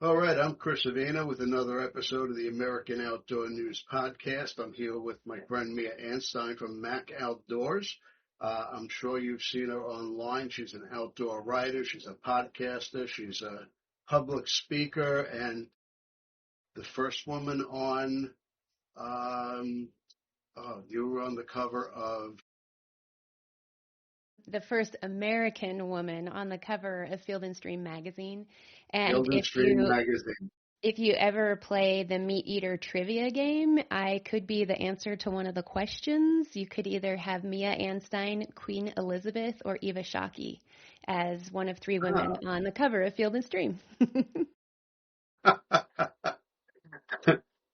All right, I'm Chris Avena with another episode of the American Outdoor News Podcast. I'm here with my friend Mia Anstine from Mac Outdoors. I'm sure you've seen her online. She's an outdoor writer. She's a podcaster. She's a public speaker and the first woman on, you were on the cover of the first American woman on the cover of Field and Stream magazine. And Field and Stream magazine. if you ever play the Meat Eater trivia game, I could be the answer to one of the questions. You could either have Mia Anstine, Queen Elizabeth, or Eva Shockey as one of three women on the cover of Field and Stream.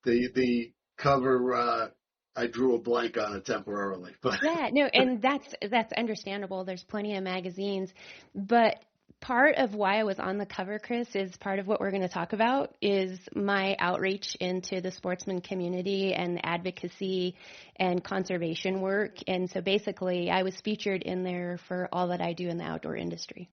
The cover, I drew a blank on it temporarily. But Yeah, no, and that's understandable. There's plenty of magazines, but part of why I was on the cover, Chris, is part of what we're going to talk about is my outreach into the sportsman community and advocacy and conservation work. And so basically, I was featured in there for all that I do in the outdoor industry.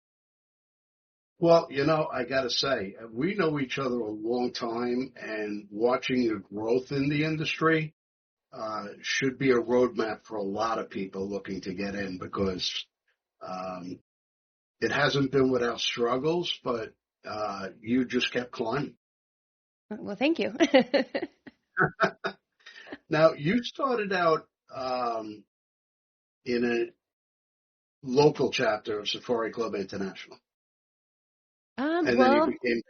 Well, I got to say, we know each other a long time, and watching your growth in the industry should be a roadmap for a lot of people looking to get in because it hasn't been without struggles, but you just kept climbing. Well, thank you. Now, you started out in a local chapter of Safari Club International. And then you became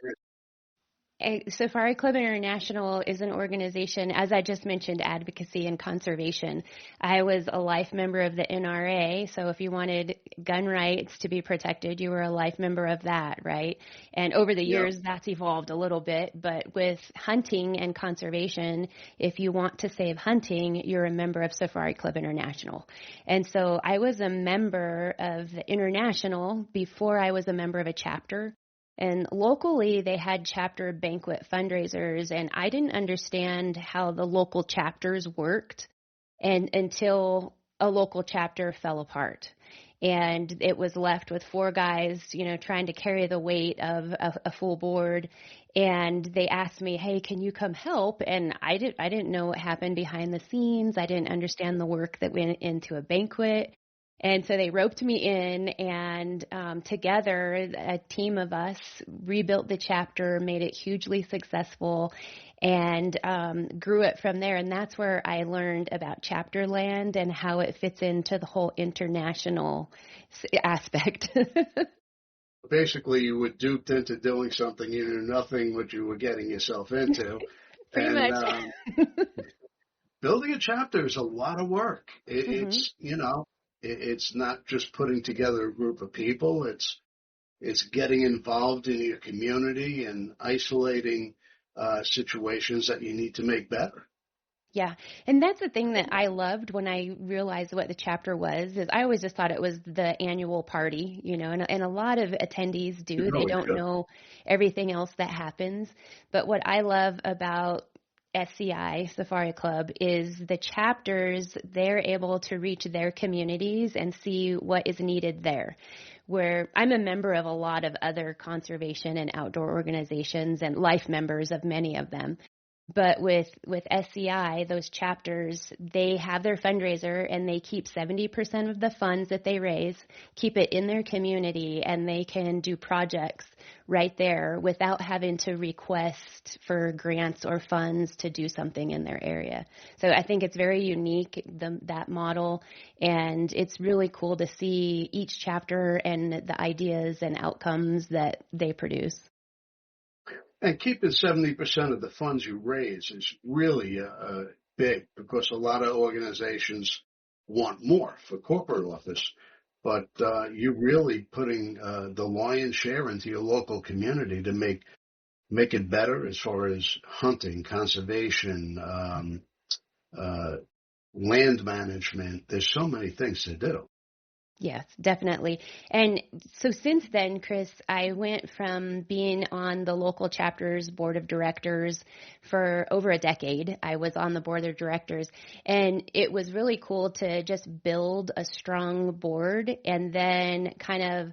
Safari Club International is an organization, as I just mentioned, advocacy and conservation. I was a life member of the NRA, so if you wanted gun rights to be protected, you were a life member of that, right? And over the years, that's evolved a little bit, but with hunting and conservation, if you want to save hunting, you're a member of Safari Club International. And so I was a member of the International before I was a member of a chapter. And locally, they had chapter banquet fundraisers, and I didn't understand how the local chapters worked until a local chapter fell apart. And it was left with four guys, trying to carry the weight of a full board. And they asked me, hey, can you come help? And I didn't know what happened behind the scenes. I didn't understand the work that went into a banquet. And so they roped me in, and together, a team of us rebuilt the chapter, made it hugely successful, and grew it from there. And that's where I learned about chapter land and how it fits into the whole international aspect. Basically, you were duped into doing something you knew nothing what you were getting yourself into. Pretty much. Building a chapter is a lot of work. It's, it's not just putting together a group of people. It's getting involved in your community and isolating situations that you need to make better. Yeah. And that's the thing that I loved when I realized what the chapter was, is I always just thought it was the annual party, and a lot of attendees do. They don't know everything else that happens. But what I love about SCI, Safari Club, is the chapters, they're able to reach their communities and see what is needed there. Where I'm a member of a lot of other conservation and outdoor organizations and life members of many of them. But with SCI, those chapters, they have their fundraiser and they keep 70% of the funds that they raise, keep it in their community, and they can do projects right there without having to request for grants or funds to do something in their area. So I think it's very unique, that model, and it's really cool to see each chapter and the ideas and outcomes that they produce. And keeping 70% of the funds you raise is really big because a lot of organizations want more for corporate office. But you're really putting the lion's share into your local community to make it better as far as hunting, conservation, land management. There's so many things to do. Yes, definitely. And so since then, Chris, I went from being on the local chapter's board of directors for over a decade. I was on the board of directors, and it was really cool to just build a strong board and then kind of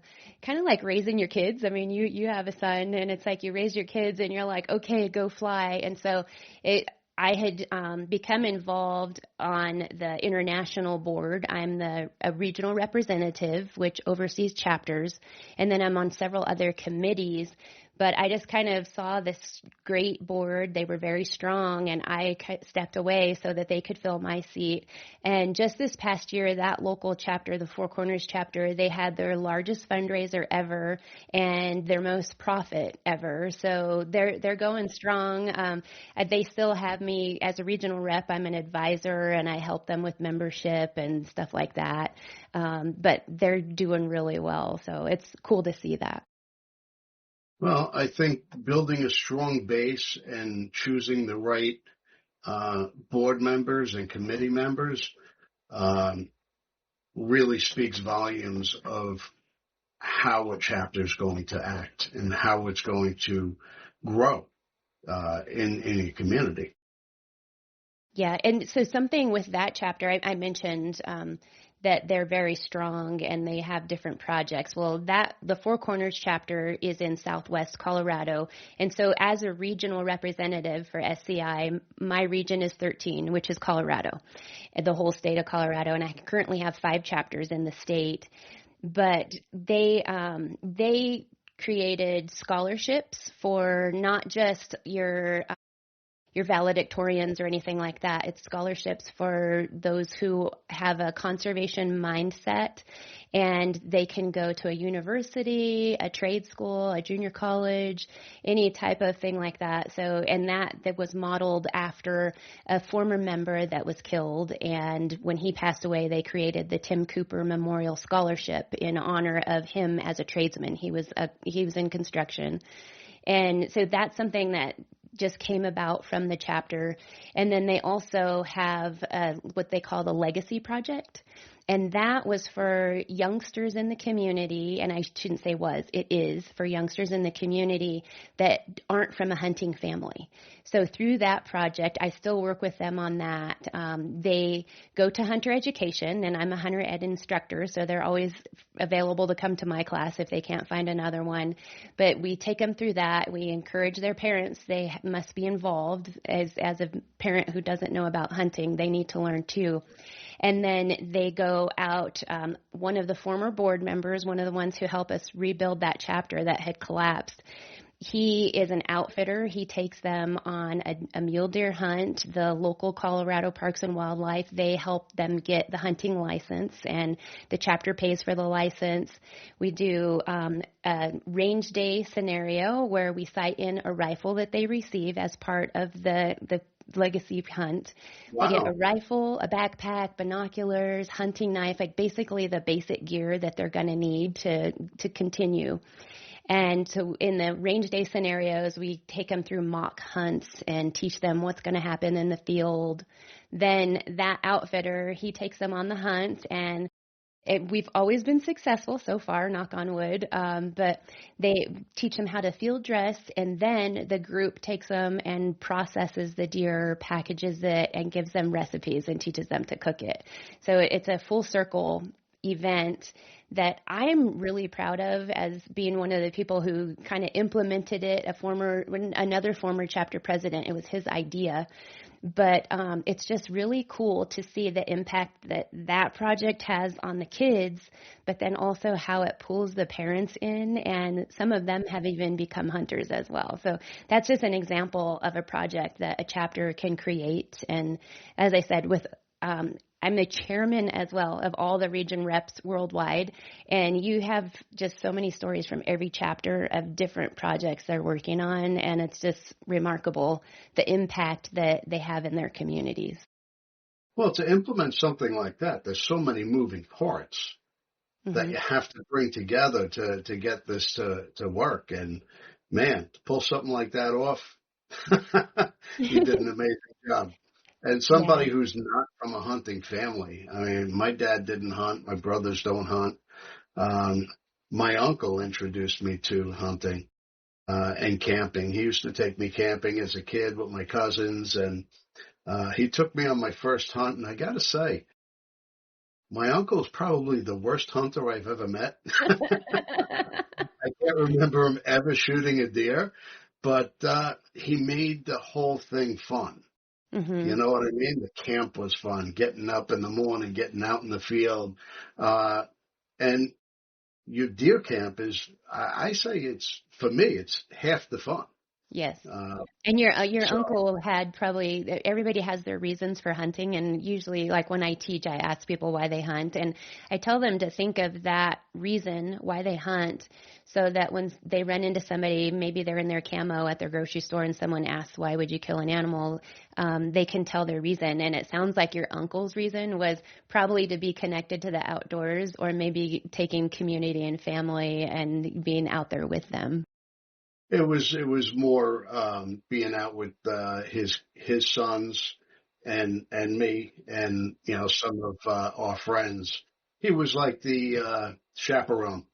like raising your kids. I mean, you have a son, and it's like you raise your kids and you're like, okay, go fly. And so it I had become involved on the international board. I'm a regional representative, which oversees chapters, and then I'm on several other committees. But I just kind of saw this great board. They were very strong, and I stepped away so that they could fill my seat. And just this past year, that local chapter, the Four Corners chapter, they had their largest fundraiser ever and their most profit ever. So they're going strong. They still have me as a regional rep. I'm an advisor, and I help them with membership and stuff like that. But they're doing really well, so it's cool to see that. Well, I think building a strong base and choosing the right board members and committee members um, really speaks volumes of how a chapter is going to act and how it's going to grow in a community. Yeah, and so something with that chapter, I mentioned that they're very strong and they have different projects. Well, the Four Corners chapter is in Southwest Colorado, and so as a regional representative for SCI, my region is 13, which is Colorado, the whole state of Colorado, and I currently have 5 chapters in the state. But they created scholarships for not just your valedictorians or anything like that. It's scholarships for those who have a conservation mindset, and they can go to a university, a trade school, a junior college, any type of thing like that. So, and that was modeled after a former member that was killed, and when he passed away, they created the Tim Cooper Memorial Scholarship in honor of him as a tradesman. He was in construction. And so that's something that just came about from the chapter. And then they also have what they call the Legacy Project. And that was for youngsters in the community, and I shouldn't say was, it is for youngsters in the community that aren't from a hunting family. So through that project, I still work with them on that. They go to hunter education, and I'm a hunter ed instructor, so they're always available to come to my class if they can't find another one. But we take them through that. We encourage their parents. They must be involved. As a parent who doesn't know about hunting, they need to learn too. And then they go out, one of the former board members, one of the ones who helped us rebuild that chapter that had collapsed, he is an outfitter. He takes them on a mule deer hunt. The local Colorado Parks and Wildlife, they help them get the hunting license, and the chapter pays for the license. We do a range day scenario where we cite in a rifle that they receive as part of the legacy hunt. Wow. They get a rifle, a backpack, binoculars, hunting knife, like basically the basic gear that they're going to need to continue. And so in the range day scenarios, we take them through mock hunts and teach them what's going to happen in the field. Then that outfitter, he takes them on the hunt, and we've always been successful so far, knock on wood, but they teach them how to field dress, and then the group takes them and processes the deer, packages it, and gives them recipes and teaches them to cook it. So it's a full circle event that I am really proud of as being one of the people who kind of implemented it. Another former chapter president, it was his idea. But it's just really cool to see the impact that project has on the kids, but then also how it pulls the parents in, and some of them have even become hunters as well. So that's just an example of a project that a chapter can create. And as I said, I'm the chairman as well of all the region reps worldwide, and you have just so many stories from every chapter of different projects they're working on, and it's just remarkable the impact that they have in their communities. Well, to implement something like that, there's so many moving parts that you have to bring together to get this to work. And man, to pull something like that off, you did an amazing job. And Yeah. somebody who's not from a hunting family. I mean, my dad didn't hunt. My brothers don't hunt. Um, my uncle introduced me to hunting and camping. He used to take me camping as a kid with my cousins, and he took me on my first hunt. And I got to say, my uncle is probably the worst hunter I've ever met. I can't remember him ever shooting a deer, but he made the whole thing fun. You Mhm. know what I mean? The camp was fun, getting up in the morning, getting out in the field. And your deer camp is, I say it's, for me, it's half the fun. Yes. Uh, And your so uncle had probably everybody has their reasons for hunting, and usually like when I teach, I ask people why they hunt, and I tell them to think of that reason why they hunt, so that when they run into somebody, maybe they're in their camo at their grocery store, and someone asks why would you kill an animal, they can tell their reason. And it sounds like your uncle's reason was probably to be connected to the outdoors, or maybe taking community and family and being out there with them. it was more being out with his sons and me and some of our friends. He was like the chaperone.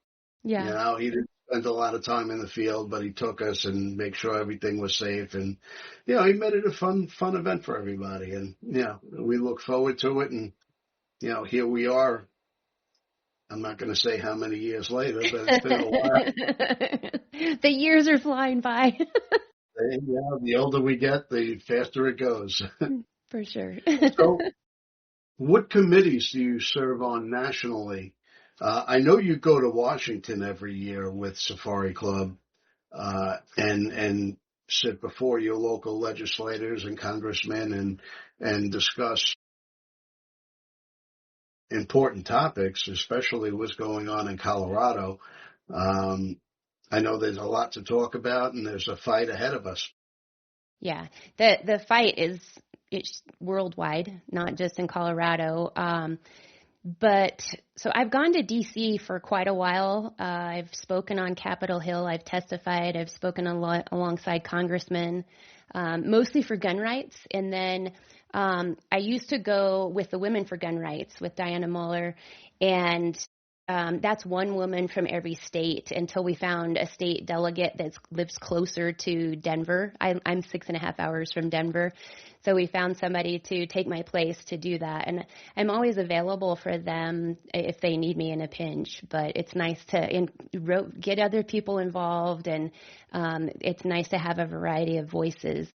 Yeah. He didn't spend a lot of time in the field, but he took us and make sure everything was safe. And, he made it a fun event for everybody. And, we look forward to it. And, here we are. I'm not going to say how many years later, but it's been a while. The years are flying by. And, the older we get, the faster it goes. For sure. So what committees do you serve on nationally? I know you go to Washington every year with Safari Club. And sit before your local legislators and congressmen and discuss important topics, especially what's going on in Colorado. Um, I know there's a lot to talk about, and there's a fight ahead of us. Yeah. The fight is it's worldwide, not just in Colorado. But so I've gone to DC for quite a while. I've spoken on Capitol Hill. I've testified. I've spoken alongside congressmen, mostly for gun rights. And then I used to go with the Women for Gun Rights with Diana Muller, and that's one woman from every state until we found a state delegate that lives closer to Denver. I'm 6.5 hours from Denver. So we found somebody to take my place to do that. And I'm always available for them if they need me in a pinch. But it's nice to get other people involved, and it's nice to have a variety of voices.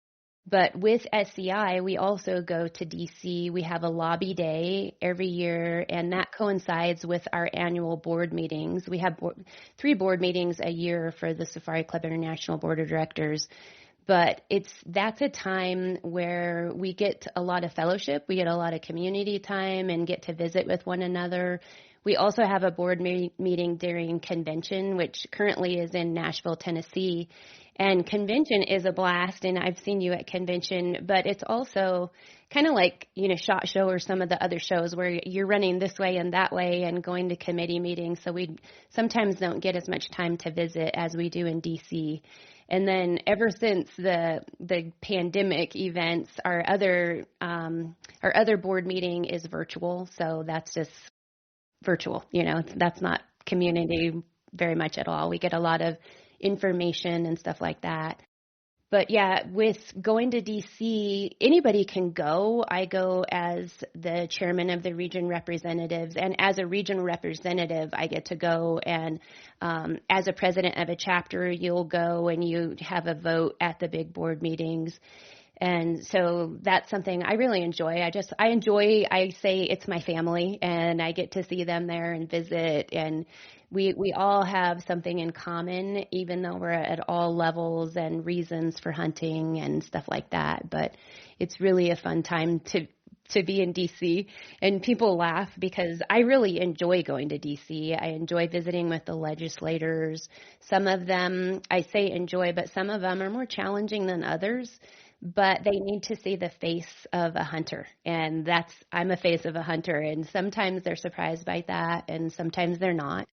But with SCI, we also go to DC. We have a lobby day every year, and that coincides with our annual board meetings. We have 3 board meetings a year for the Safari Club International Board of Directors. But that's a time where we get a lot of fellowship. We get a lot of community time and get to visit with one another. We also have a board meeting during convention, which currently is in Nashville, Tennessee. And convention is a blast, and I've seen you at convention, but it's also kind of like, SHOT Show or some of the other shows where you're running this way and that way and going to committee meetings. So we sometimes don't get as much time to visit as we do in DC. And then ever since the pandemic events, our other board meeting is virtual. So that's just virtual. That's not community very much at all. We get a lot of information and stuff like that. But yeah, with going to DC, anybody can go. I go as the chairman of the region representatives, and as a region representative, I get to go. And as a president of a chapter, you'll go and you have a vote at the big board meetings. And so that's something I really enjoy. I say it's my family, and I get to see them there and visit, and we all have something in common, even though we're at all levels and reasons for hunting and stuff like that. But it's really a fun time to be in DC, and people laugh because I really enjoy going to DC. I enjoy visiting with the legislators. Some of them I say enjoy, but some of them are more challenging than others. But they need to see the face of a hunter, and I'm a face of a hunter, and sometimes they're surprised by that, and sometimes they're not.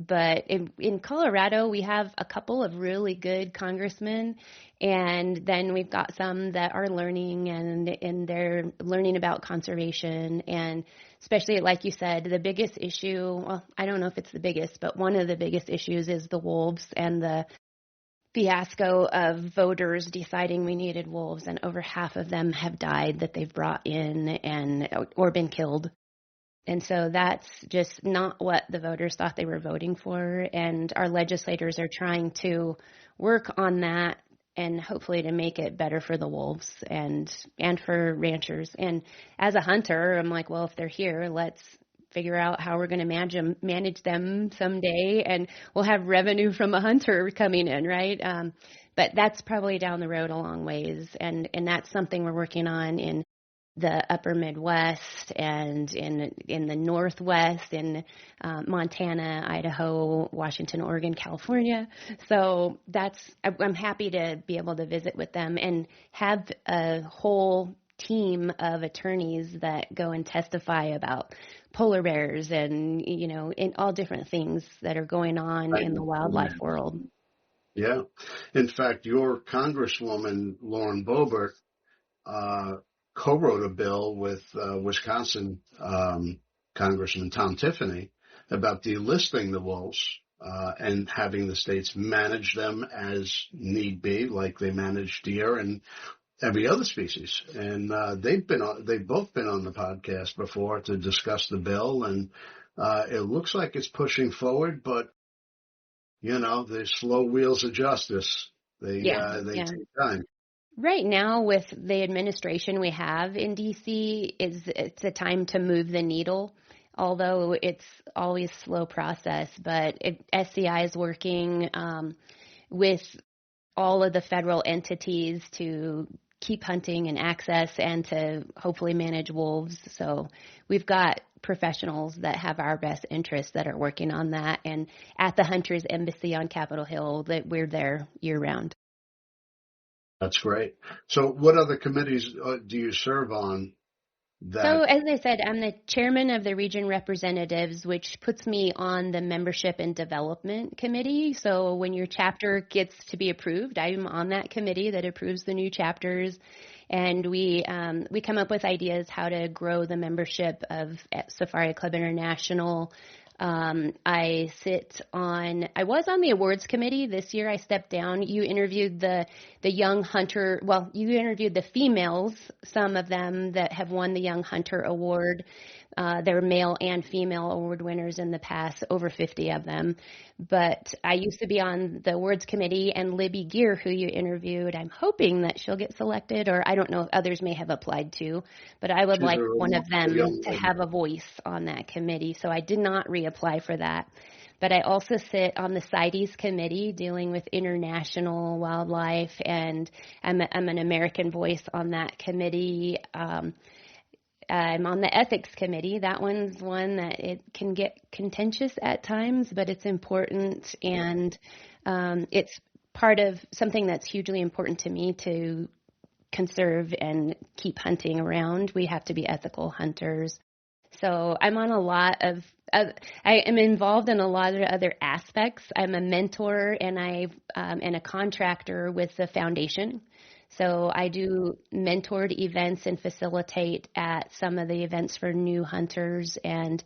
But in Colorado, we have a couple of really good congressmen, and then we've got some that are learning, and they're learning about conservation. And especially, like you said, the biggest issue, well, I don't know if it's the biggest, but one of the biggest issues is the wolves and the fiasco of voters deciding we needed wolves, and over half of them have died that they've brought in and or been killed. And so that's just not what the voters thought they were voting for. And our legislators are trying to work on that and hopefully to make it better for the wolves and for ranchers. And as a hunter, I'm like, well, if they're here, let's figure out how we're going to manage them someday, and we'll have revenue from a hunter coming in, right? But that's probably down the road a long ways, and that's something we're working on in the upper Midwest and in the Northwest, in Montana, Idaho, Washington, Oregon, California. So I'm happy to be able to visit with them and have a whole team of attorneys that go and testify about polar bears and, in all different things that are going on in the wildlife world. Yeah. In fact, your Congresswoman, Lauren Boebert, co-wrote a bill with Wisconsin Congressman Tom Tiffany about delisting the wolves and having the states manage them as need be, like they manage deer and every other species. And they've both been on the podcast before to discuss the bill, and it looks like it's pushing forward, but the slow wheels of justice, they take time. Right now, with the administration we have in D.C., it's a time to move the needle, although it's always a slow process. But SCI is working with all of the federal entities to keep hunting and access and to hopefully manage wolves. So we've got professionals that have our best interests that are working on that. And at the Hunters Embassy on Capitol Hill, that we're there year round. That's great. So what other committees do you serve on? So as I said, I'm the chairman of the Region Representatives, which puts me on the Membership and Development Committee. So when your chapter gets to be approved, I'm on that committee that approves the new chapters. And we come up with ideas how to grow the membership of Safari Club International. I was on the awards committee. This year I stepped down. You interviewed the young hunter. Well, you interviewed the females, some of them that have won the Young Hunter Award. They're male and female award winners in the past, over 50 of them. But I used to be on the awards committee, and Libby Gear, who you interviewed, I'm hoping that she'll get selected, or I don't know if others may have applied to, but I would like one of them to have a voice on that committee. So I did not reapply for that. But I also sit on the CITES committee dealing with international wildlife, and I'm an American voice on that committee. I'm on the ethics committee. That one's one that it can get contentious at times, but it's important, and it's part of something that's hugely important to me to conserve and keep hunting around. We have to be ethical hunters. So I'm on a lot of I am involved in a lot of other aspects. I'm a mentor, and and a contractor with the foundation. So I do mentored events and facilitate at some of the events for new hunters. And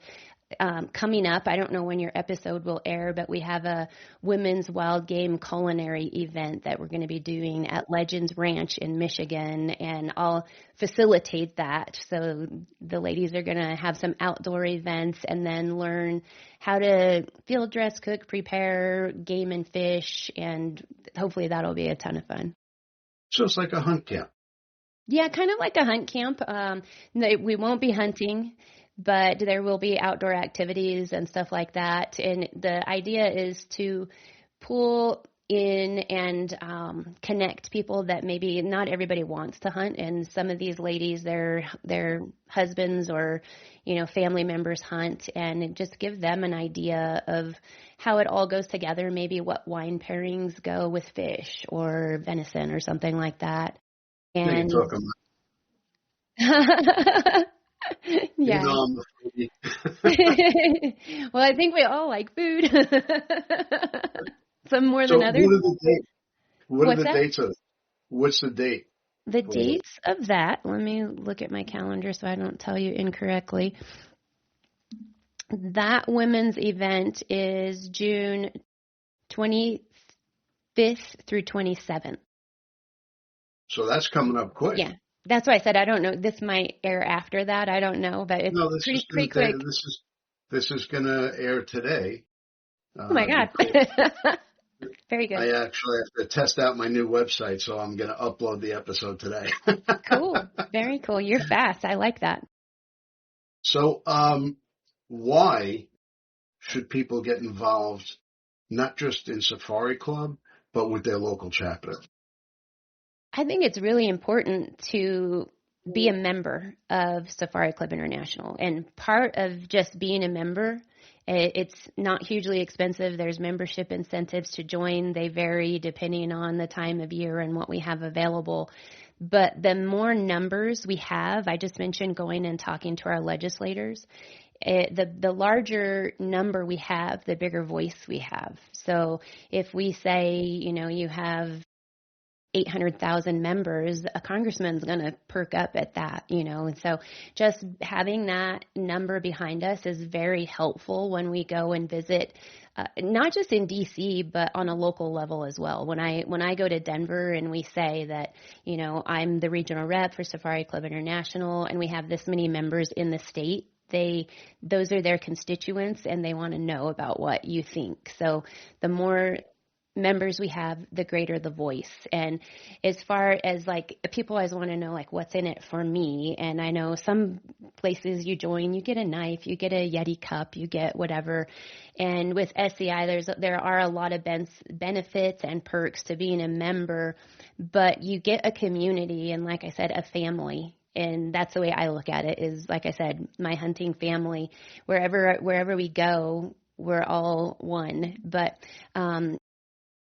coming up, I don't know when your episode will air, but we have a women's wild game culinary event that we're going to be doing at Legends Ranch in Michigan, and I'll facilitate that. So the ladies are going to have some outdoor events and then learn how to field dress, cook, prepare game and fish, and hopefully that'll be a ton of fun. So it's like a hunt camp. Yeah, kind of like a hunt camp. We won't be hunting, but there will be outdoor activities and stuff like that. And the idea is to pull in and connect people that maybe not everybody wants to hunt. And some of these ladies, their husbands or, family members hunt, and just give them an idea of how it all goes together, maybe what wine pairings go with fish or venison or something like that. And Yeah. yeah. I'm maybe. Well, I think we all like food. Some more So than others. what are the dates? What are What's the that? dates of? What's the date The for the? dates of that, let me look at my calendar so I don't tell you incorrectly. That women's event is June 25th through 27th. So that's coming up quick. Yeah. That's why I said I don't know. This might air after that. I don't know, but it's No, this is pretty quick. this is going to air today Oh my God. because Very good. I actually have to test out my new website, so I'm going to upload the episode today. Cool. Very cool. You're fast. I like that. So, why should people get involved, not just in Safari Club, but with their local chapter? I think it's really important to be a member of Safari Club International. And part of just being a member, it's not hugely expensive. There's membership incentives to join. They vary depending on the time of year and what we have available. But the more numbers we have, I just mentioned going and talking to our legislators, the larger number we have, the bigger voice we have. So if we say, you have 800,000 members, a congressman's going to perk up at that, and so just having that number behind us is very helpful when we go and visit, not just in DC, but on a local level as well. When I go to Denver and we say that, I'm the regional rep for Safari Club International and we have this many members in the state, those are their constituents and they want to know about what you think. So the more members we have, the greater the voice. And as far as people always want to know what's in it for me, and I know some places you join, you get a knife, you get a Yeti cup, you get whatever. And with SCI, there are a lot of benefits and perks to being a member, but you get a community and, like I said, a family. And that's the way I look at it is, like I said, my hunting family. Wherever we go, we're all one. But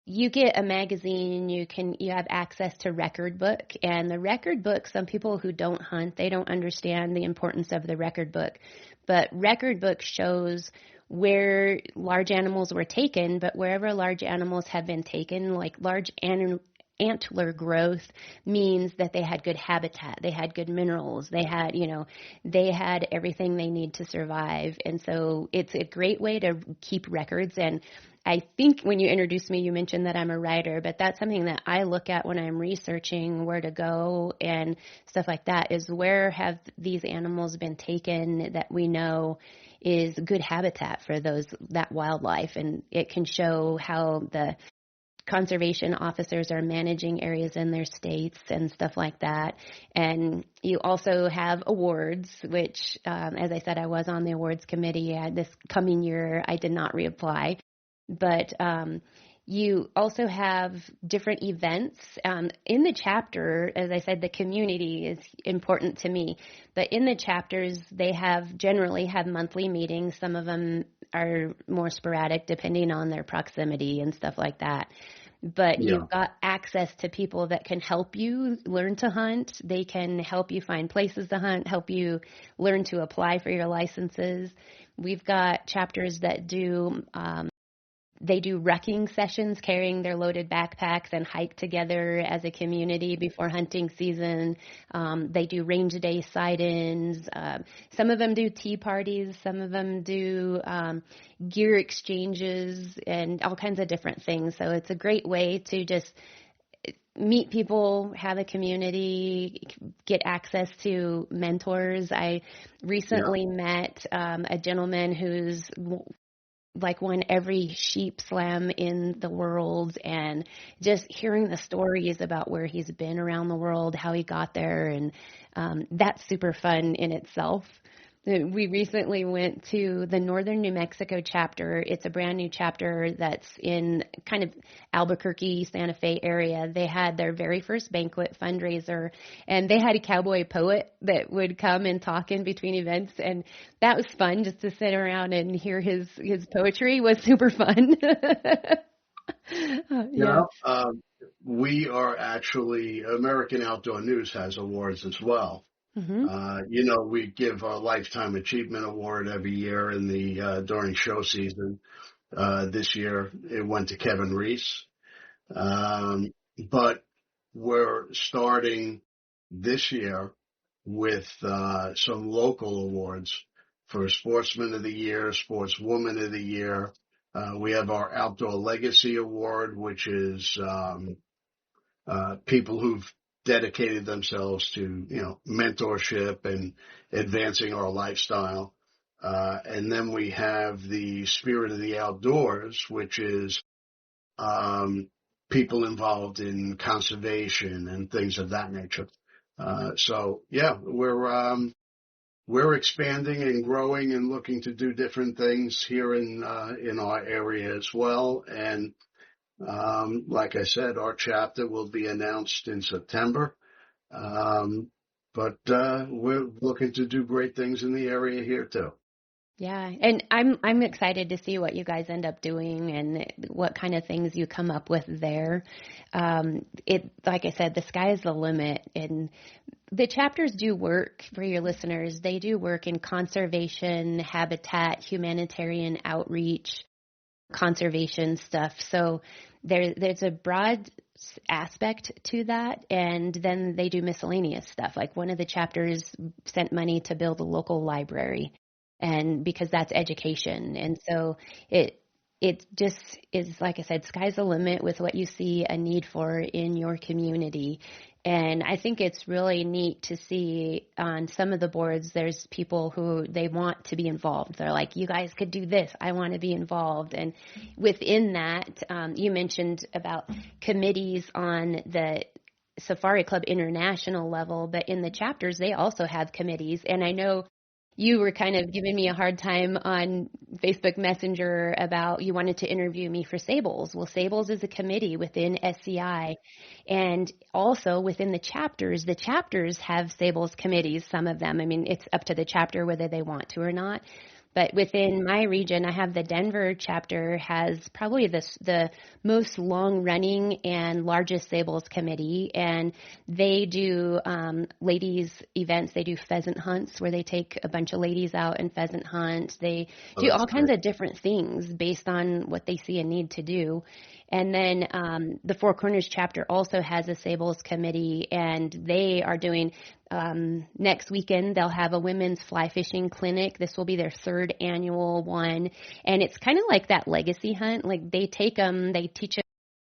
you get a magazine, you have access to record book, and the record book, some people who don't hunt, they don't understand the importance of the record book. But record book shows where large animals were taken, but wherever large animals have been taken, like large antler growth means that they had good habitat, they had good minerals, they had everything they need to survive. And so it's a great way to keep records. And I think when you introduced me, you mentioned that I'm a writer, but that's something that I look at when I'm researching where to go and stuff like that, is where have these animals been taken that we know is good habitat for that wildlife. And it can show how the conservation officers are managing areas in their states and stuff like that. And you also have awards, which, as I said, I was on the awards committee. This coming year, I did not reapply. But you also have different events. In the chapter, as I said, the community is important to me. But in the chapters, they generally have monthly meetings. Some of them are more sporadic depending on their proximity and stuff like that. But you've got access to people that can help you learn to hunt. They can help you find places to hunt, help you learn to apply for your licenses. We've got chapters that they do wrecking sessions, carrying their loaded backpacks and hike together as a community before hunting season. They do range day sight-ins. Some of them do tea parties. Some of them do gear exchanges and all kinds of different things. So it's a great way to just meet people, have a community, get access to mentors. I recently met a gentleman who's won every sheep slam in the world, and just hearing the stories about where he's been around the world, how he got there, and that's super fun in itself. We recently went to the Northern New Mexico chapter. It's a brand new chapter that's in kind of Albuquerque, Santa Fe area. They had their very first banquet fundraiser, and they had a cowboy poet that would come and talk in between events, and that was fun just to sit around and hear his poetry was super fun. We are actually, American Outdoor News has awards as well. Mm-hmm. We give a Lifetime Achievement Award every year in the during show season. This year it went to Kevin Reese. Um, but we're starting this year with some local awards for Sportsman of the Year, Sportswoman of the Year. We have our Outdoor Legacy Award, which is people who've dedicated themselves to, mentorship and advancing our lifestyle. And then we have the Spirit of the Outdoors, which is people involved in conservation and things of that nature. So yeah, we're expanding and growing and looking to do different things here in our area as well. And like I said, our chapter will be announced in September. Um, but we're looking to do great things in the area here too. Yeah, and I'm excited to see what you guys end up doing and what kind of things you come up with there. Like I said, the sky is the limit, and the chapters do work for your listeners. They do work in conservation, habitat, humanitarian outreach, conservation stuff. So there's a broad aspect to that, and then they do miscellaneous stuff. Like one of the chapters sent money to build a local library, and because that's education. And so it just is, like I said, sky's the limit with what you see a need for in your community. And I think it's really neat to see on some of the boards, there's people who they want to be involved. They're like, you guys could do this. I want to be involved. And within that, you mentioned about committees on the Safari Club International level, but in the chapters, they also have committees. And I know you were kind of giving me a hard time on Facebook Messenger about you wanted to interview me for Sables. Well, Sables is a committee within SCI, and also within the chapters have Sables committees, some of them. I mean, it's up to the chapter whether they want to or not. But within my region, I have the Denver chapter has probably the most long-running and largest Sables committee, and they do ladies events. They do pheasant hunts where they take a bunch of ladies out and pheasant hunt. They do all kinds of different things based on what they see a need to do. And then the Four Corners chapter also has a Sables committee, and they are doing next weekend, they'll have a women's fly fishing clinic. This will be their third annual one. And it's kind of like that legacy hunt. Like they take them, they teach them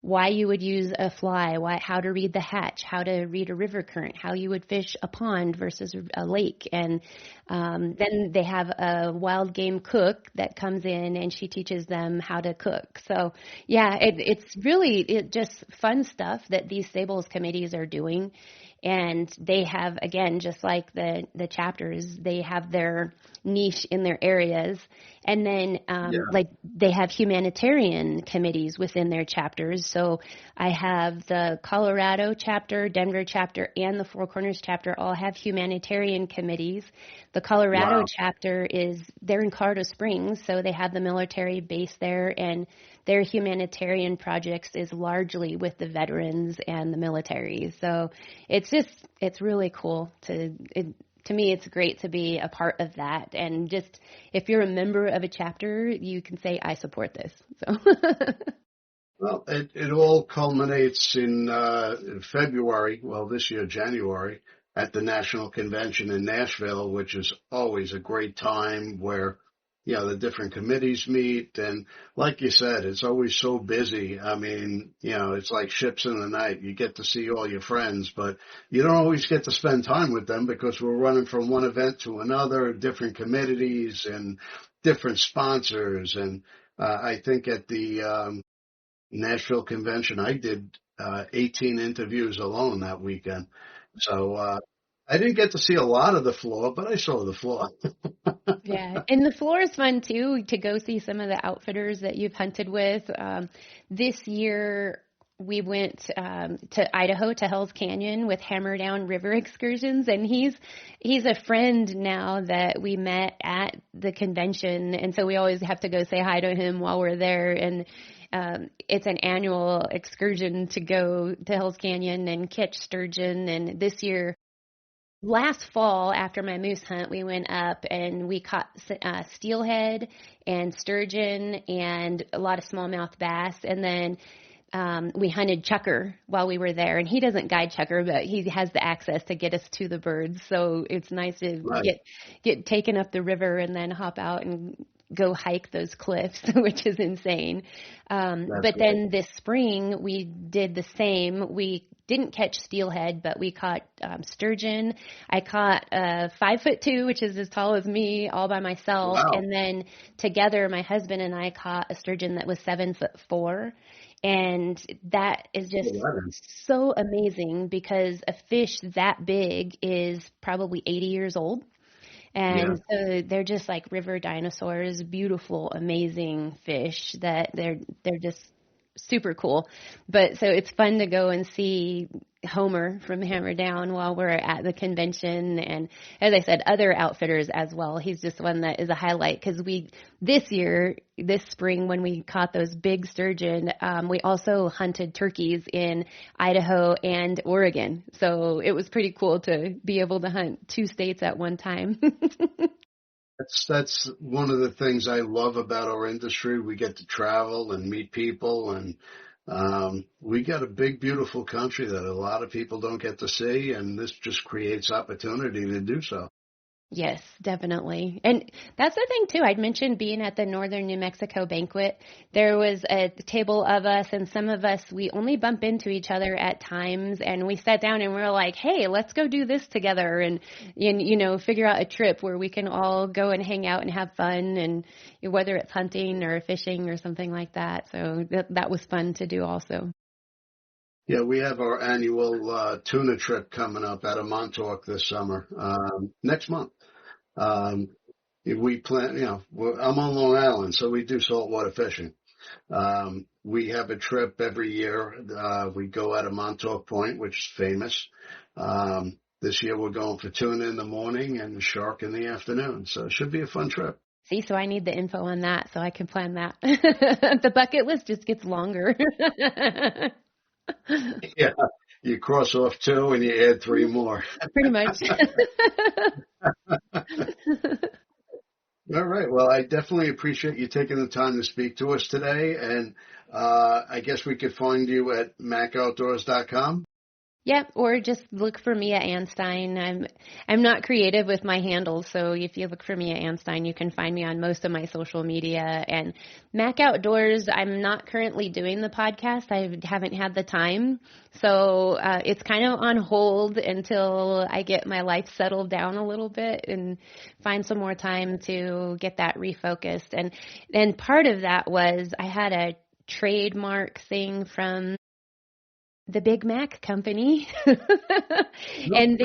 why you would use a fly, how to read the hatch, how to read a river current, how you would fish a pond versus a lake. And then they have a wild game cook that comes in and she teaches them how to cook. So yeah, it's really just fun stuff that these Sables committees are doing. And they have, again, just like the chapters, they have their niche in their areas. And then, like, they have humanitarian committees within their chapters. So I have the Colorado chapter, Denver chapter, and the Four Corners chapter all have humanitarian committees. The Colorado chapter they're in Colorado Springs, so they have the military base there, and their humanitarian projects is largely with the veterans and the military. So it's really cool to me, it's great to be a part of that. And just if you're a member of a chapter, you can say, I support this. So. Well, it all culminates in February, well, this year, January, at the National Convention in Nashville, which is always a great time where, the different committees meet. And like you said, it's always so busy. I mean, it's like ships in the night. You get to see all your friends, but you don't always get to spend time with them because we're running from one event to another, different committees and different sponsors. And I think at the Nashville Convention, I did 18 interviews alone that weekend. So I didn't get to see a lot of the floor, but I saw the floor. Yeah, and the floor is fun too, to go see some of the outfitters that you've hunted with. This year we went to Idaho to Hell's Canyon with Hammer Down River Excursions, and he's a friend now that we met at the convention, and so we always have to go say hi to him while we're there. And it's an annual excursion to go to Hell's Canyon and catch sturgeon, and this year last fall, after my moose hunt, we went up and we caught steelhead and sturgeon and a lot of smallmouth bass. And then we hunted chukar while we were there. And he doesn't guide chukar, but he has the access to get us to the birds. So it's nice to get taken up the river and then hop out and go hike those cliffs, which is insane. But then this spring, we did the same. We didn't catch steelhead, but we caught sturgeon. I caught a 5'2", which is as tall as me, all by myself. Wow. And then together, my husband and I caught a sturgeon that was 7'4". And that is just so amazing because a fish that big is probably 80 years old. And so they're just like river dinosaurs, beautiful, amazing fish that they're just super cool. But so it's fun to go and see Homer from Hammer Down while we're at the convention. And as I said, other outfitters as well. He's just one that is a highlight because this spring, when we caught those big sturgeon, we also hunted turkeys in Idaho and Oregon. So it was pretty cool to be able to hunt 2 states at one time. That's one of the things I love about our industry. We get to travel and meet people, and we got a big, beautiful country that a lot of people don't get to see, and this just creates opportunity to do so. Yes, definitely. And that's the thing, too. I'd mentioned being at the Northern New Mexico banquet. There was a table of us, and some of us, we only bump into each other at times, and we sat down and we were like, hey, let's go do this together and figure out a trip where we can all go and hang out and have fun, and whether it's hunting or fishing or something like that. So that was fun to do also. Yeah, we have our annual tuna trip coming up out of Montauk this summer, next month. We plan, I'm on Long Island, so we do saltwater fishing. We have a trip every year. We go out of Montauk Point, which is famous. This year we're going for tuna in the morning and shark in the afternoon. So it should be a fun trip. See, so I need the info on that so I can plan that. The bucket list just gets longer. Yeah, you cross off 2 and you add 3 more. Pretty much. All right. Well, I definitely appreciate you taking the time to speak to us today. And I guess we could find you at macoutdoors.com. Yep, or just look for Mia Anstine. I'm not creative with my handles, so if you look for Mia Anstine, you can find me on most of my social media. And Mac Outdoors, I'm not currently doing the podcast. I haven't had the time, so it's kind of on hold until I get my life settled down a little bit and find some more time to get that refocused. And part of that was I had a trademark thing from the Big Mac company. And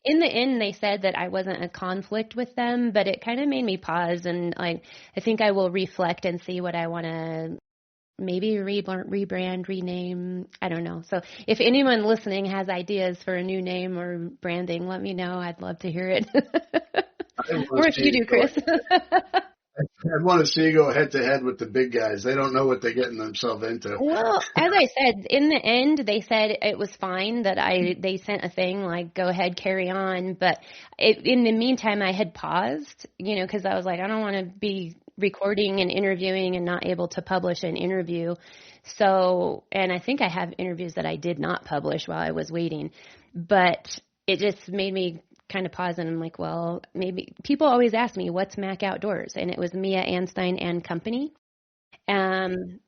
in the end, they said that I wasn't a conflict with them, but it kind of made me pause. And I think I will reflect and see what I want to maybe rebrand, rename. I don't know. So if anyone listening has ideas for a new name or branding, let me know. I'd love to hear it. Or if you do, Chris. I want to see you go head to head with the big guys. They don't know what they're getting themselves into. Well, as I said, in the end, they said it was fine that they sent a thing like, go ahead, carry on. But in the meantime, I had paused, because I was like, I don't want to be recording and interviewing and not able to publish an interview. So, and I think I have interviews that I did not publish while I was waiting. But it just made me kind of pause, and I'm like, well, maybe people always ask me, what's Mac Outdoors? And it was Mia Anstine and Company. And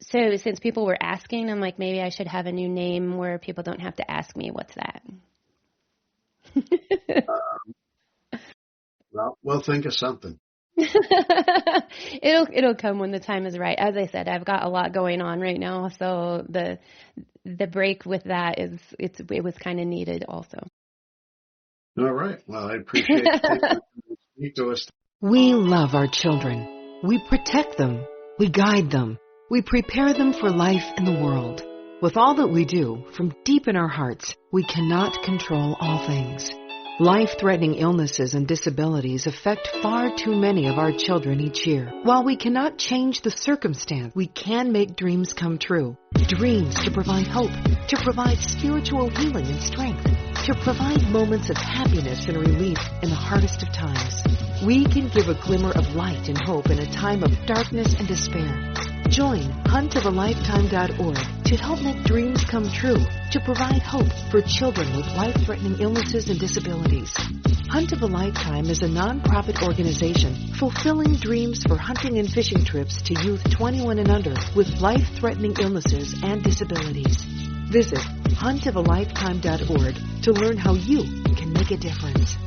so since people were asking, I'm like, maybe I should have a new name where people don't have to ask me, what's that? Well, we'll think of something. It'll come when the time is right. As I said, I've got a lot going on right now, so the break with that it was kind of needed also. All right. Well, I appreciate you taking the time to speak to us. We love our children. We protect them. We guide them. We prepare them for life in the world. With all that we do, from deep in our hearts, we cannot control all things. Life-threatening illnesses and disabilities affect far too many of our children each year. While we cannot change the circumstance, we can make dreams come true. dreams to provide hope, to provide spiritual healing and strength, to provide moments of happiness and relief in the hardest of times. We can give a glimmer of light and hope in a time of darkness and despair. Join huntofalifetime.org to help make dreams come true, to provide hope for children with life-threatening illnesses and disabilities. Hunt of a Lifetime is a non-profit organization fulfilling dreams for hunting and fishing trips to youth 21 and under with life-threatening illnesses and disabilities. Visit huntofalifetime.org to learn how you can make a difference.